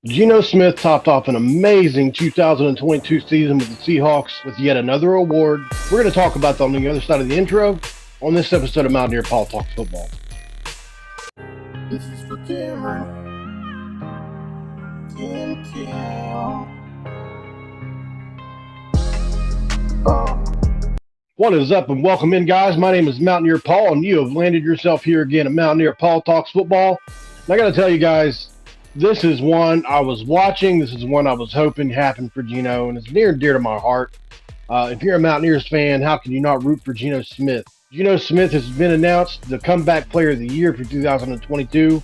Geno Smith topped off an amazing 2022 season with the Seahawks with yet another award. We're going to talk about that on the other side of the intro on this episode of Mountaineer Paul Talks Football. This is for Cameron. What is up and welcome in, guys. My name is Mountaineer Paul, and you have landed yourself here again at Mountaineer Paul Talks Football. And I got to tell you guys, this is one I was watching. This is one I was hoping happened for Geno, and it's near and dear to my heart. If you're a Mountaineers fan, how can you not root for Geno Smith? Geno Smith has been announced the comeback player of the year for 2022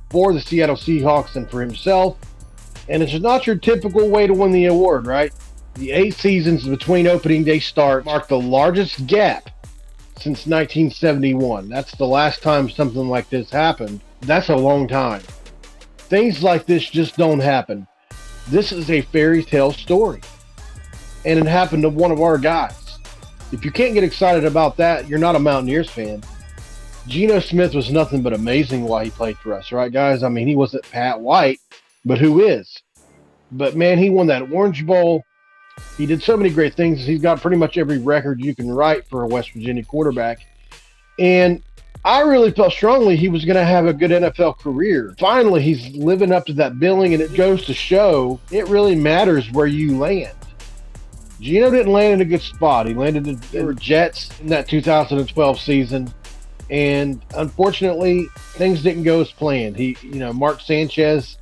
for the Seattle Seahawks and for himself. And it's not your typical way to win the award, right? The 8 seasons between opening day start mark the largest gap since 1971. That's the last time something like this happened. That's a long time. Things like this just don't happen. This is a fairy tale story. And it happened to one of our guys. If you can't get excited about that, you're not a Mountaineers fan. Geno Smith was nothing but amazing while he played for us, right, guys? I mean, he wasn't Pat White, but who is? But, man, he won that Orange Bowl. He did so many great things. He's got pretty much every record you can write for a West Virginia quarterback. And I really felt strongly he was going to have a good NFL career. Finally, he's living up to that billing, and it goes to show it really matters where you land. Geno didn't land in a good spot. He landed in the Jets in that 2012 season, and unfortunately, things didn't go as planned. Mark Sanchez,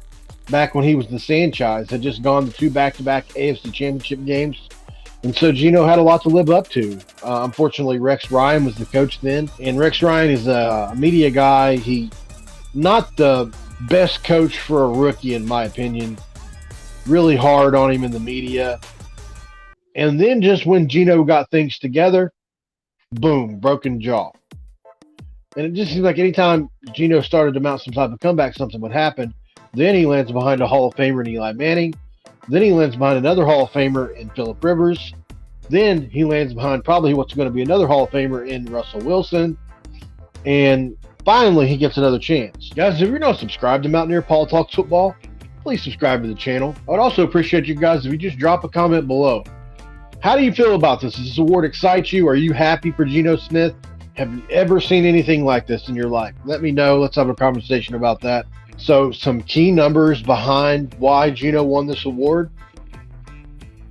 back when he was the Sanchez, had just gone to 2 back-to-back AFC Championship games. And so Geno had a lot to live up to. Unfortunately, Rex Ryan was the coach then. And Rex Ryan is a media guy. He not the best coach for a rookie, in my opinion. Really hard on him in the media. And then just when Geno got things together, boom, broken jaw. And it just seems like anytime Geno started to mount some type of comeback, something would happen. Then he lands behind a Hall of Famer in Eli Manning. Then he lands behind another Hall of Famer in Phillip Rivers. Then he lands behind probably what's going to be another Hall of Famer in Russell Wilson. And finally, he gets another chance. Guys, if you're not subscribed to Mountaineer Paul Talks Football, please subscribe to the channel. I would also appreciate you guys if you just drop a comment below. How do you feel about this? Does this award excite you? Are you happy for Geno Smith? Have you ever seen anything like this in your life? Let me know. Let's have a conversation about that. So some key numbers behind why Geno won this award.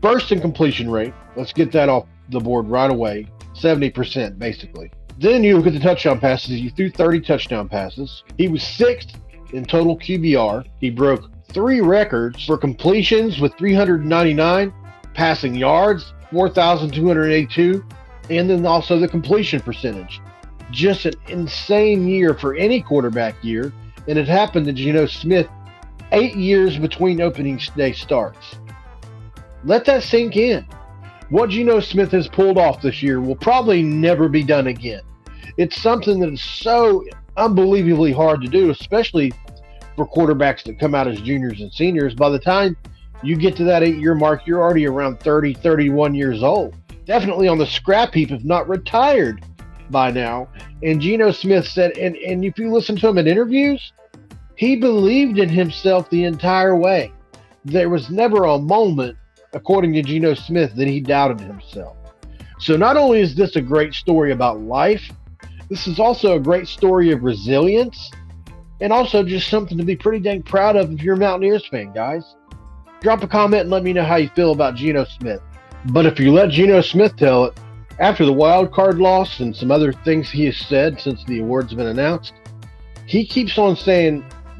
First in completion rate. Let's get that off the board right away. 70% basically. Then you look at the touchdown passes. He threw 30 touchdown passes. He was 6th in total QBR. He broke 3 records for completions with 399, passing yards, 4,282, and then also the completion percentage. Just an insane year for any quarterback year. And it happened to Geno Smith 8 years between opening day starts. Let that sink in. What Geno Smith has pulled off this year will probably never be done again. It's something that is so unbelievably hard to do, especially for quarterbacks that come out as juniors and seniors. By the time you get to that 8-year mark, you're already around 30, 31 years old. Definitely on the scrap heap, if not retired by now. And Geno Smith said, and if you listen to him in interviews, he believed in himself the entire way. There was never a moment, according to Geno Smith, that he doubted himself. So not only is this a great story about life, this is also a great story of resilience, and also just something to be pretty dang proud of if you're a Mountaineers fan, guys. Drop a comment and let me know how you feel about Geno Smith. But if you let Geno Smith tell it, after the wild card loss and some other things he has said since the awards have been announced, he keeps on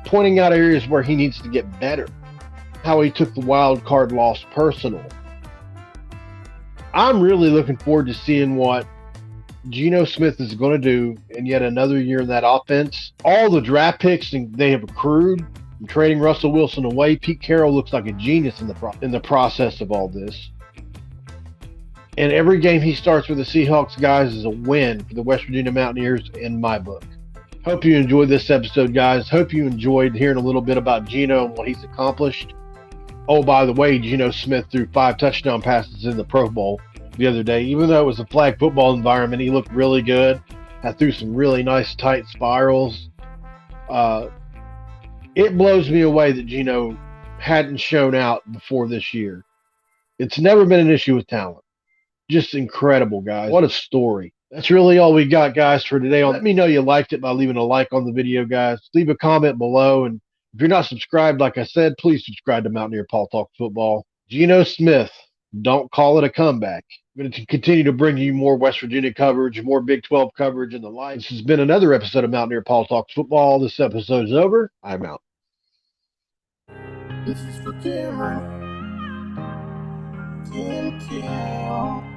pointing out areas where he needs to get better. How he took the wild card loss personal. I'm really looking forward to seeing what Geno Smith is going to do in yet another year in that offense. All the draft picks they have accrued, trading Russell Wilson away. Pete Carroll looks like a genius in the process of all this. And every game he starts with the Seahawks, guys, is a win for the West Virginia Mountaineers in my book. Hope you enjoyed this episode, guys. Hope you enjoyed hearing a little bit about Geno and what he's accomplished. Oh, by the way, Geno Smith threw 5 touchdown passes in the Pro Bowl the other day. Even though it was a flag football environment, he looked really good. I threw some really nice tight spirals. It blows me away that Geno hadn't shown out before this year. It's never been an issue with talent. Just incredible, guys. What a story. That's really all we got, guys, for today. Let me know you liked it by leaving a like on the video, guys. Leave a comment below. And if you're not subscribed, like I said, please subscribe to Mountaineer Paul Talk Football. Geno Smith, don't call it a comeback. I'm going to continue to bring you more West Virginia coverage, more Big 12 coverage, and the like. This has been another episode of Mountaineer Paul Talks Football. This episode is over. I'm out. This is for Cameron. Cam.